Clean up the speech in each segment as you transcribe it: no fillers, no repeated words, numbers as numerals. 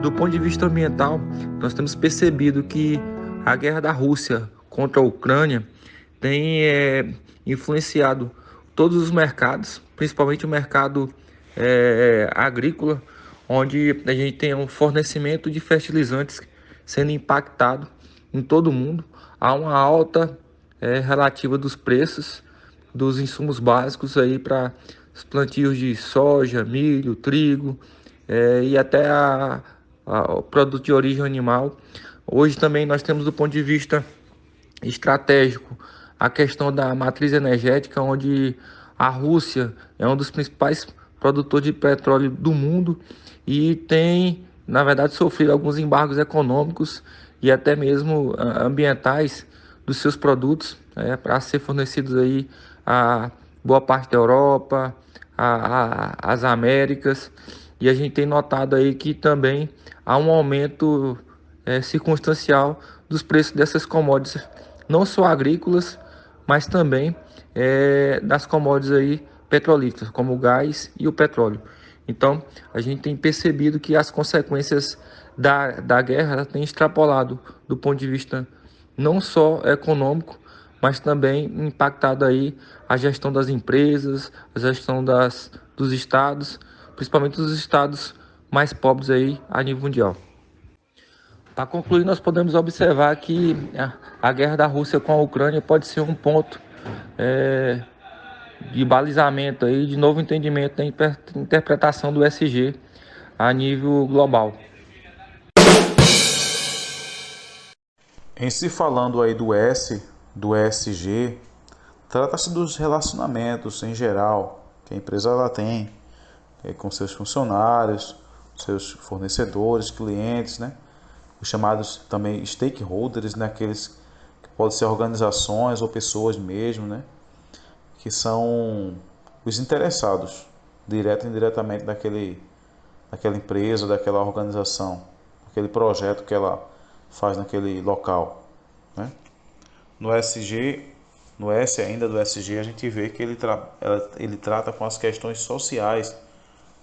Do ponto de vista ambiental, nós temos percebido que a guerra da Rússia contra a Ucrânia tem influenciado todos os mercados, principalmente o mercado agrícola, onde a gente tem um fornecimento de fertilizantes sendo impactado em todo o mundo. Há uma alta relativa dos preços dos insumos básicos aí para os plantios de soja, milho, trigo e até o produto de origem animal. Hoje também nós temos, do ponto de vista estratégico, a questão da matriz energética, onde a Rússia é um dos principais produtores de petróleo do mundo e tem, na verdade, sofrido alguns embargos econômicos e até mesmo ambientais dos seus produtos para ser fornecidos aí a boa parte da Europa, as Américas. E a gente tem notado aí que também há um aumento circunstancial dos preços dessas commodities, não só agrícolas, mas também das commodities aí petrolíferas, como o gás e o petróleo. Então, a gente tem percebido que as consequências da guerra têm extrapolado do ponto de vista não só econômico, mas também impactado aí a gestão das empresas, a gestão dos estados, principalmente os estados mais pobres aí a nível mundial. Para concluir, nós podemos observar que a guerra da Rússia com a Ucrânia pode ser um ponto de balizamento aí, de novo entendimento da interpretação do ESG a nível global. Em se falando aí do ESG, trata-se dos relacionamentos em geral que a empresa ela tem com seus funcionários, seus fornecedores, clientes, né? Os chamados também stakeholders, né? Aqueles que podem ser organizações ou pessoas mesmo, né? Que são os interessados, direto e indiretamente daquela empresa, daquela organização, aquele projeto que ela faz naquele local, né? No SG, no S ainda do SG, a gente vê que ele trata com as questões sociais,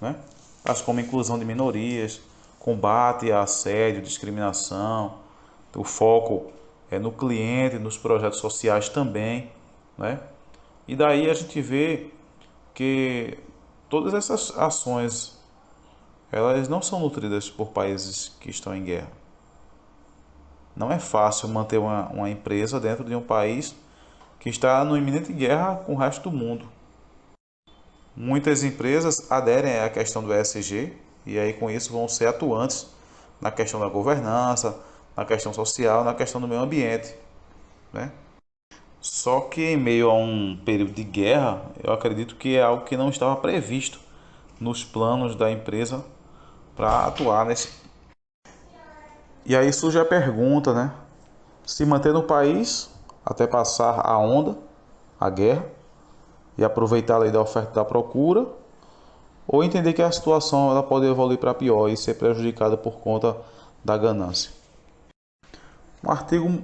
né? As como inclusão de minorias, combate a assédio, discriminação, o foco é no cliente, nos projetos sociais também, né? E daí a gente vê que todas essas ações elas não são nutridas por países que estão em guerra. Não é fácil manter uma empresa dentro de um país que está numa iminente guerra com o resto do mundo. Muitas empresas aderem à questão do ESG e aí com isso vão ser atuantes na questão da governança, na questão social, na questão do meio ambiente, né? Só que em meio a um período de guerra, eu acredito que é algo que não estava previsto nos planos da empresa para atuar nesse. E aí surge a pergunta, né? Se manter no país até passar a onda, a guerra, e aproveitar a lei da oferta e da procura, ou entender que a situação ela pode evoluir para pior e ser prejudicada por conta da ganância. Um artigo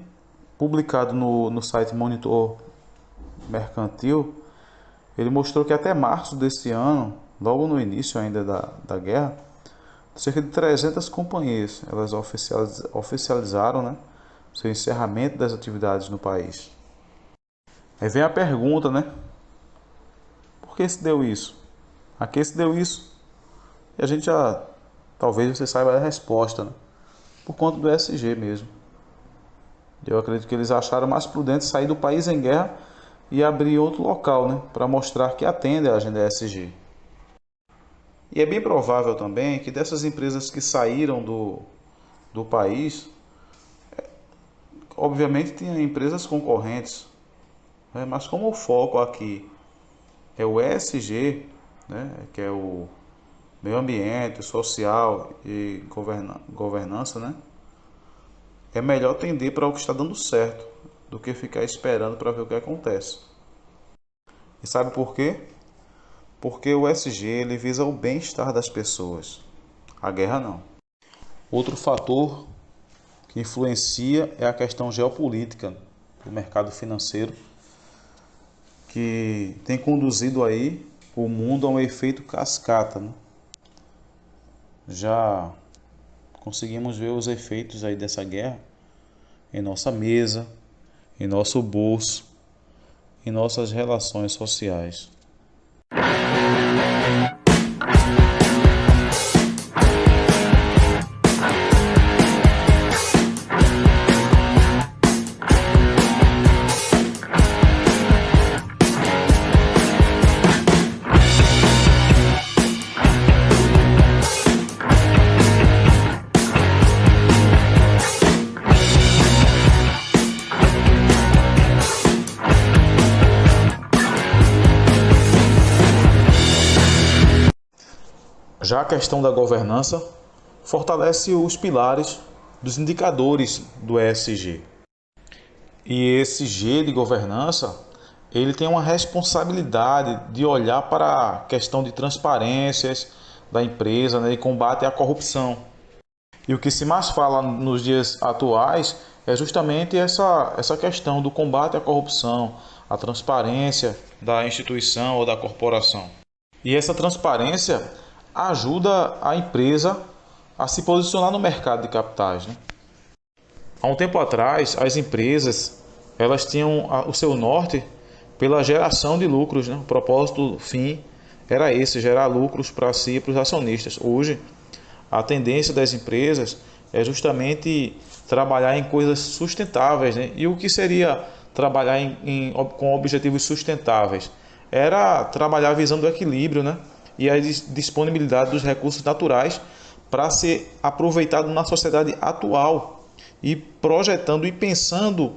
publicado no site Monitor Mercantil, ele mostrou que até março desse ano, logo no início ainda da guerra, cerca de 300 companhias elas oficializaram, né, seu encerramento das atividades no país. Aí vem a pergunta, né? Por que se deu isso? A que se deu isso? E a gente já, talvez você saiba a resposta, né? Por conta do ESG mesmo. Eu acredito que eles acharam mais prudente sair do país em guerra e abrir outro local, né, para mostrar que atende à agenda ESG. E é bem provável também que dessas empresas que saíram do país, obviamente tem empresas concorrentes, né, mas como o foco aqui é o ESG, né, que é o meio ambiente, social e governança, né, é melhor tender para o que está dando certo do que ficar esperando para ver o que acontece. E sabe por quê? Porque o ESG ele visa o bem-estar das pessoas, a guerra não. Outro fator que influencia é a questão geopolítica do mercado financeiro, que tem conduzido aí o mundo a um efeito cascata, né? Já conseguimos ver os efeitos aí dessa guerra em nossa mesa, em nosso bolso, em nossas relações sociais. Já a questão da governança fortalece os pilares dos indicadores do ESG. E esse G de governança, ele tem uma responsabilidade de olhar para a questão de transparências da empresa, né, e combate à corrupção. E o que se mais fala nos dias atuais é justamente essa questão do combate à corrupção, a transparência da instituição ou da corporação. E essa transparência ajuda a empresa a se posicionar no mercado de capitais, né? Há um tempo atrás, as empresas elas tinham o seu norte pela geração de lucros, né? O propósito fim era esse, gerar lucros para si e para os acionistas. Hoje, a tendência das empresas é justamente trabalhar em coisas sustentáveis, né? E o que seria trabalhar com objetivos sustentáveis? Era trabalhar visando o equilíbrio, né? E a disponibilidade dos recursos naturais para ser aproveitado na sociedade atual e projetando e pensando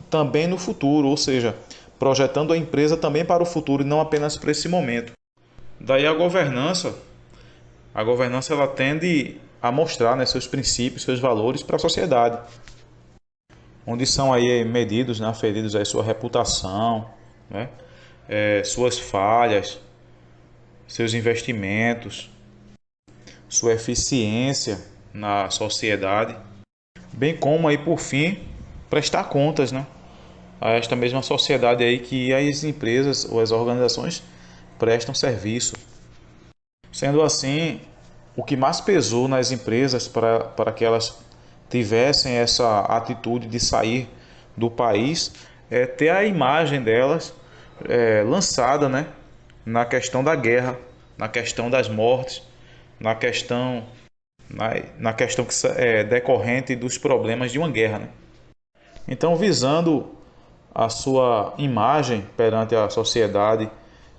também no futuro, ou seja, projetando a empresa também para o futuro e não apenas para esse momento. Daí a governança ela tende a mostrar, né, seus princípios, seus valores para a sociedade, onde são aí medidos, né, aferidos a sua reputação, né, suas falhas, seus investimentos, sua eficiência na sociedade, bem como aí por fim prestar contas, né, a esta mesma sociedade aí que as empresas ou as organizações prestam serviço. Sendo assim, o que mais pesou nas empresas para que elas tivessem essa atitude de sair do país é ter a imagem delas lançada, né, na questão da guerra, na questão das mortes, na questão que é decorrente dos problemas de uma guerra, né? Então, visando a sua imagem perante a sociedade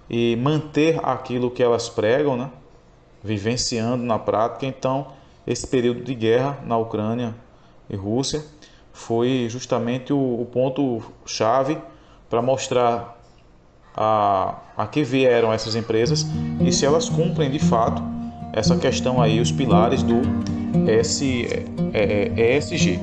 e manter aquilo que elas pregam, né, vivenciando na prática, então esse período de guerra na Ucrânia e Rússia foi justamente o ponto-chave para mostrar a que vieram essas empresas e se elas cumprem de fato essa questão aí, os pilares do ESG.